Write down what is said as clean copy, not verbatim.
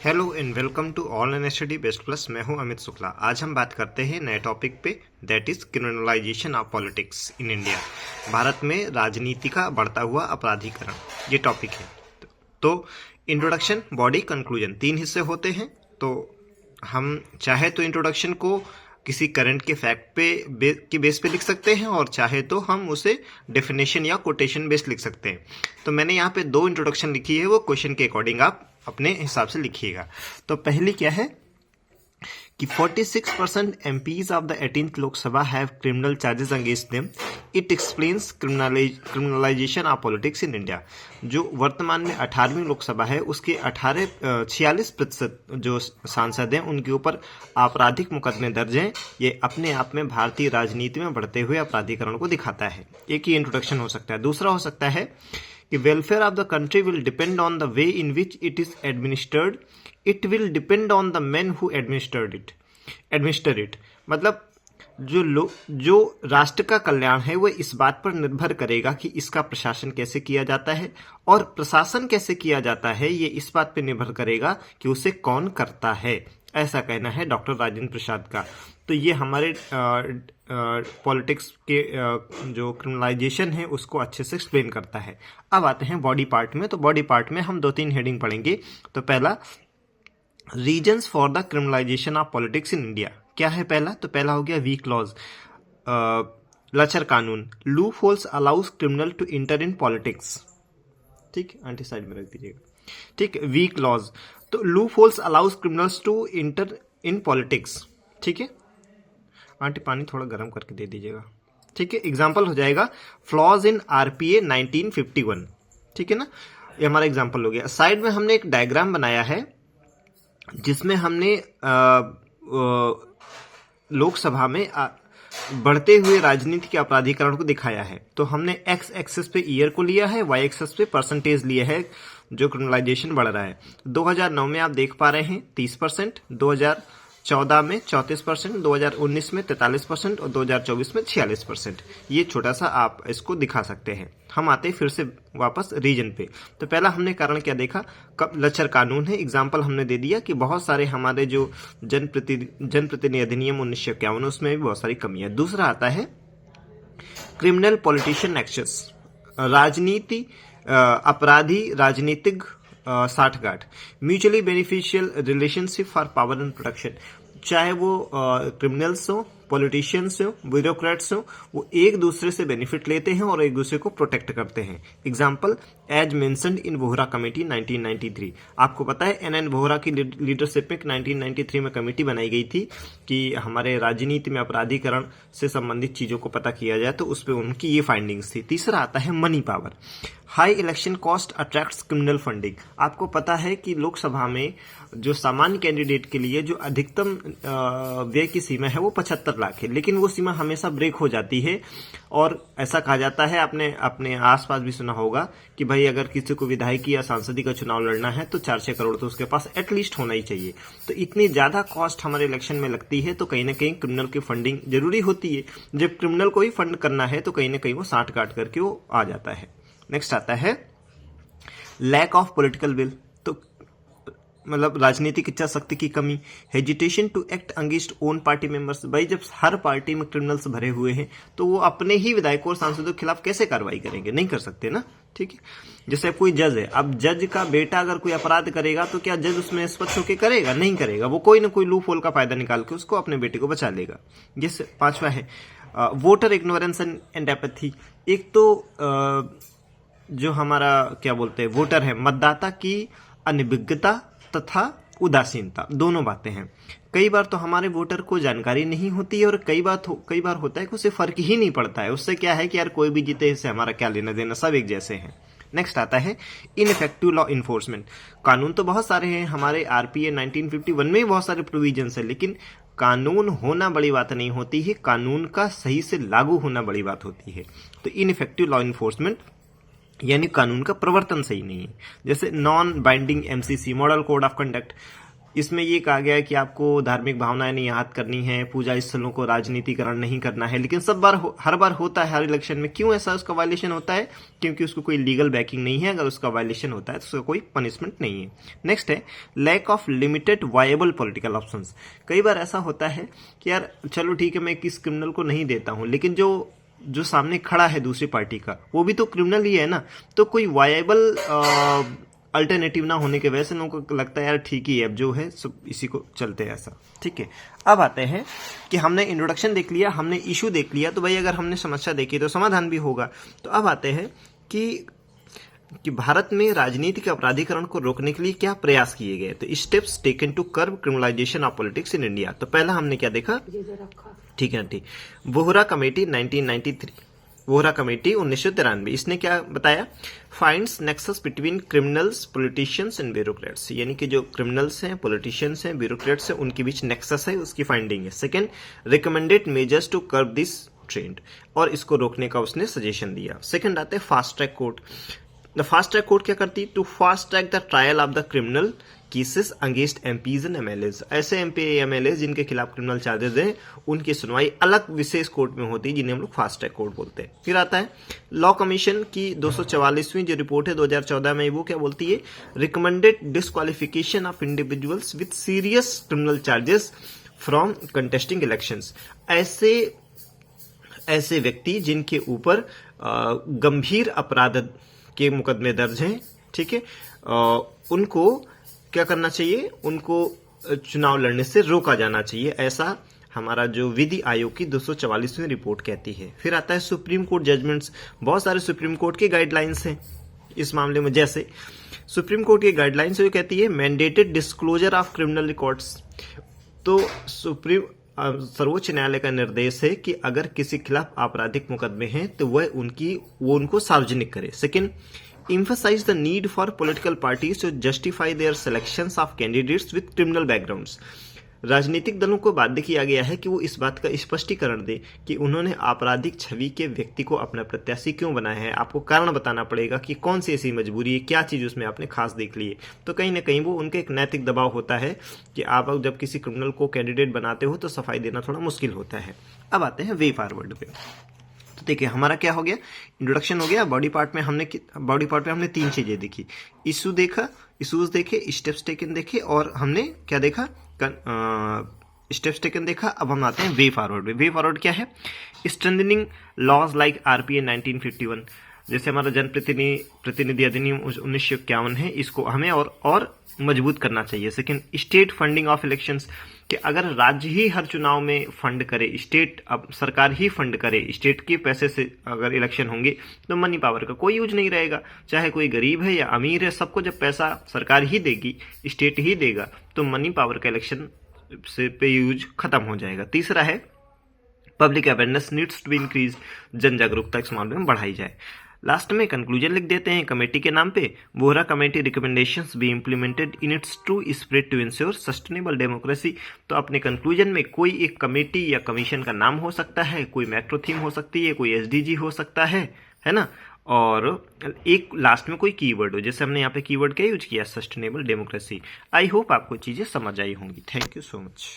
Hello and welcome to online study best plus. मैं हूं अमित शुक्ला। आज हम बात करते हैं नए टॉपिक पे, that is criminalisation of politics in India. Bharat में राजनीति का बढ़ता हुआ अपराधीकरण, ये टॉपिक है। तो इंट्रोडक्शन, बॉडी, कंक्लूजन, 3 हिस्से होते हैं। तो हम चाहे तो इंट्रोडक्शन को किसी करंट के फैक्ट के बेस पे लिख सकते हैं, और चाहे तो हम उसे डेफिनेशन या कोटेशन बेस लिख सकते हैं। तो मैंने यहाँ पे 2 इंट्रोडक्शन लिखी है, वो क्वेश्चन के अकॉर्डिंग आप अपने हिसाब से लिखिएगा। तो पहली क्या है कि 46% MPs of the 18th Lok Sabha have criminal charges against them. It explains criminalisation of politics in India. जो वर्तमान में 18वीं लोकसभा है, उसके 46% जो सांसद हैं उनके ऊपर आपराधिक मुकदमे दर्ज हैं। ये अपने आप में भारतीय राजनीति में बढ़ते हुए अपराधीकरण को दिखाता है। एक ही इंट्रोडक्शन हो सकता है। दूसरा हो सकता है कि welfare of the country will depend on the way in which it is administered. It will depend on the man who administer it. मतलब जो राष्ट्र का कल्याण है वो इस बात पर निर्भर करेगा कि इसका प्रशासन कैसे किया जाता है, और प्रशासन कैसे किया जाता है ये इस बात पर निर्भर करेगा कि उसे कौन करता है। ऐसा कहना है डॉक्टर राजेंद्र प्रसाद का। तो ये हमारे पॉलिटिक्स के जो क्रिमिनलाइजेशन है उसको अच्छे से एक्सप्लेन करता है। अब आते हैं बॉडी पार्ट में। तो बॉडी पार्ट में हम 2-3 हेडिंग पढ़ेंगे। तो पहला, reasons for the criminalisation of politics in India. क्या है पहला? तो पहला हो गया वीक लॉज, लचर कानून। Loopholes allows criminal to enter in politics. ठीक, आंटी साइड में रख दीजिएगा। ठीक, वीक लॉज। तो loopholes allows criminals to enter in politics. ठीक है आंटी, पानी थोड़ा गर्म करके दे दीजिएगा। ठीक है, एग्जाम्पल हो जाएगा फ्लॉज इन RPA 1951। ठीक है ना, ये हमारा एग्जाम्पल हो गया। साइड में हमने एक डायग्राम बनाया है जिसमें हमने लोकसभा में बढ़ते हुए राजनीति के अपराधीकरण को दिखाया है। तो हमने एक्स एक्सेस पे ईयर को लिया है, वाई एक्सेस पे परसेंटेज लिया है जो क्रिमिनलाइजेशन बढ़ रहा है। 2009 में आप देख पा रहे हैं 30%, 2014 में 34%, 2019 में 43% और 2024 में 46%। ये छोटा सा आप इसको दिखा सकते हैं। हम आते हैं फिर से वापस रीजन पे। तो पहला हमने कारण क्या देखा, कब लचर कानून है। एग्जाम्पल हमने दे दिया कि बहुत सारे हमारे जो जनप्रतिनिधि अधिनियम 1951 उसमें भी बहुत सारी कमियां। दूसरा आता है क्रिमिनल पॉलिटिशियन एक्सेस, राजनीति अपराधी राजनीतिक साठगांठ। Mutually beneficial relationship for power and protection. चाहे वो क्रिमिनल्स हो, पॉलिटिशियंस हो, ब्यूरोक्रेट्स हो, वो एक दूसरे से बेनिफिट लेते हैं और एक दूसरे को प्रोटेक्ट करते हैं। Example as mentioned in Vohra committee 1993। आपको पता है NN वोहरा की लीडरशिप में 1993 में कमेटी बनाई गई थी कि हमारे राजनीति में अपराधीकरण से संबंधित चीजों को पता किया जाए, तो उस पर उनकी ये फाइंडिंग्स थी। तीसरा आता है money power. High election cost attracts criminal funding. आपको पता है कि लोकसभा में जो सामान्य कैंडिडेट के लिए जो अधिकतम व्यय की सीमा है वो 75 लाख है, लेकिन वो सीमा हमेशा ब्रेक हो जाती है। और ऐसा कहा जाता है, आपने अपने आसपास भी सुना होगा कि भाई अगर किसी को विधायकी या सांसदी का चुनाव लड़ना है तो 4-6 करोड़ तो उसके पास एटलीस्ट होना ही चाहिए। तो इतनी ज्यादा कॉस्ट हमारे इलेक्शन में लगती है, तो कहीं ना कहीं क्रिमिनल की फंडिंग जरूरी होती है। जब क्रिमिनल को ही फंड करना है तो कहीं ना कहीं वो साठ काट करके वो आ जाता है। नेक्स्ट आता है लैक ऑफ पॉलिटिकल विल। तो मतलब राजनीतिक इच्छा शक्ति की कमी। Hesitation to act against own party members. भाई जब हर पार्टी में क्रिमिनल्स भरे हुए हैं तो वो अपने ही विधायकों और सांसदों के खिलाफ कैसे कार्रवाई करेंगे? नहीं कर सकते ना। ठीक है, जैसे कोई जज है, अब जज का बेटा अगर कोई अपराध करेगा तो क्या जज उसमें निष्पक्ष होकर करेगा? नहीं करेगा। वो कोई ना कोई लूप होल का फायदा निकाल के उसको अपने बेटे को बचा लेगा। जैसे 5वां है वोटर इग्नोरेंस एंड एपैथी। एक तो जो हमारा क्या बोलते हैं वोटर है, मतदाता की अनभिज्ञता तथा उदासीनता, दोनों बातें हैं। कई बार तो हमारे वोटर को जानकारी नहीं होती है, और कई बार होता है कि उसे फर्क ही नहीं पड़ता है। उससे क्या है कि यार कोई भी जीते, इससे हमारा क्या लेना देना, सब एक जैसे हैं। नेक्स्ट आता है इनइफेक्टिव लॉ इन्फोर्समेंट। कानून तो बहुत सारे हैं, हमारे RPA 1951 में भी बहुत सारे प्रोविजंस है, लेकिन कानून होना बड़ी बात नहीं होती है, कानून का सही से लागू होना बड़ी बात होती है। तो इनइफेक्टिव लॉ इन्फोर्समेंट यानी कानून का प्रवर्तन सही नहीं है। जैसे non binding MCC, model code of conduct, इसमें ये कहा गया है कि आपको धार्मिक भावनाएं नहीं आहत करनी है, पूजा स्थलों को राजनीतिकरण नहीं करना है, लेकिन हर बार होता है हर इलेक्शन में। क्यों ऐसा उसका वायलेशन होता है? क्योंकि उसको कोई लीगल बैकिंग नहीं है। अगर उसका वायलेशन होता है तो उसका कोई पनिशमेंट नहीं है। नेक्स्ट है lack of limited viable political options. कई बार ऐसा होता है कि यार चलो ठीक है, मैं किस क्रिमिनल को नहीं देता हूं, लेकिन जो सामने खड़ा है दूसरी पार्टी का वो भी तो क्रिमिनल ही है ना, तो कोई वायबल अल्टरनेटिव ना होने की वजह से लोगों को लगता है यार ठीक ही है, अब जो है सब इसी को चलते हैं ऐसा। ठीक है, अब आते हैं कि हमने इंट्रोडक्शन देख लिया, हमने इशू देख लिया, तो भाई अगर हमने समस्या देखी तो समाधान भी होगा। तो अब आते हैं कि भारत में राजनीतिक अपराधीकरण को रोकने के लिए क्या प्रयास किए गए। तो steps taken to curb criminalisation of politics in India. तो पहला हमने क्या देखा, ठीक है ठीक, वोहरा कमेटी 1993, वोहरा कमेटी 1993, इसने क्या बताया, finds nexus between criminals, politicians and bureaucrats, यानी कि जो क्रिमिनल्स हैं, पॉलिटिशियंस हैं, ब्यूरोक्रेट्स हैं, उनके बीच नेक्सस है, उसकी फाइंडिंग है। Second, recommended measures to curb this trend, और इसको रोकने का उसने सजेशन दिया। सेकंड आते हैं fast track court. The fast track court क्या करती, to fast track the trial of the criminal cases against MPs and MLAs. ऐसे एमपी एमएलए जिनके खिलाफ क्रिमिनल चार्जेस हैं, उनकी सुनवाई अलग विशेष कोर्ट में होती है, जिन्हें हम लोग फास्ट ट्रैक कोर्ट बोलते हैं। फिर आता है लॉ कमीशन की 244वीं जो रिपोर्ट है 2014 में, वो क्या बोलती है, recommended disqualification of individuals with serious criminal charges from contesting elections. ऐसे व्यक्ति जिनके ऊपर गंभीर अपराध के मुकदमे दर्ज हैं, ठीक है, उनको क्या करना चाहिए, उनको चुनाव लड़ने से रोका जाना चाहिए, ऐसा हमारा जो विधि आयोग की 244वीं रिपोर्ट कहती है। फिर आता है सुप्रीम कोर्ट जजमेंट्स। बहुत सारे सुप्रीम कोर्ट के गाइडलाइंस हैं इस मामले में, जैसे सुप्रीम कोर्ट की गाइडलाइंस जो कहती है mandated disclosure of criminal records. तो सर्वोच्च न्यायालय का निर्देश है कि अगर किसी के खिलाफ आपराधिक मुकदमे हैं तो वो उनको सार्वजनिक करे। Second, emphasize the need for political parties to justify their selections of candidates with criminal backgrounds। राजनीतिक दलों को बाध्य किया गया है कि वो इस बात का स्पष्टीकरण दे कि उन्होंने आपराधिक छवि के व्यक्ति को अपना प्रत्याशी क्यों बनाया है। आपको कारण बताना पड़ेगा कि कौन सी ऐसी मजबूरी है, क्या चीज उसमें आपने खास देख ली है। तो कहीं ना कहीं वो उनका एक नैतिक दबाव होता है कि आप जब किसी क्रिमिनल को कैंडिडेट बनाते हो तो सफाई देना थोड़ा मुश्किल होता है। अब आते हैं वे फॉरवर्ड पे। तो देखिए हमारा क्या हो गया, इंट्रोडक्शन हो गया। बॉडी पार्ट में हमने 3 चीजें देखी, इशू देखा, इशूज देखे, स्टेप्स टेकन देखे, और हमने क्या देखा, स्टेप्स टेकन देखा। अब हम आते हैं वे फॉरवर्ड। वे फॉरवर्ड क्या है, स्ट्रेंथनिंग लॉज लाइक आरपीए 1951, जैसे हमारा जन प्रतिनिधि अधिनियम 1951 है, इसको हमें और मजबूत करना चाहिए। Second, state funding of elections, कि अगर राज्य ही हर चुनाव में फंड करे, स्टेट अब सरकार ही फंड करे, स्टेट के पैसे से अगर इलेक्शन होंगे तो मनी पावर का कोई यूज नहीं रहेगा। चाहे कोई गरीब है या अमीर है, सबको जब पैसा सरकार ही देगी, स्टेट ही देगा, तो मनी पावर का इलेक्शन से पे यूज खत्म हो जाएगा। तीसरा है public awareness needs to increase, जन जागरूकता इस मामले में बढ़ाई जाए। लास्ट में कंक्लूजन लिख देते हैं कमेटी के नाम पे, Vohra committee recommendations be implemented in its true spirit to ensure sustainable democracy. तो अपने कंक्लूजन में कोई एक कमेटी या कमीशन का नाम हो सकता है, कोई मैक्रो थीम हो सकती है, कोई एसडीजी हो सकता है ना, और एक लास्ट में कोई कीवर्ड हो, जैसे हमने यहाँ पे कीवर्ड क्या यूज किया, सस्टेनेबल डेमोक्रेसी। आई होप आपको चीजें समझ आई होंगी। Thank you so much.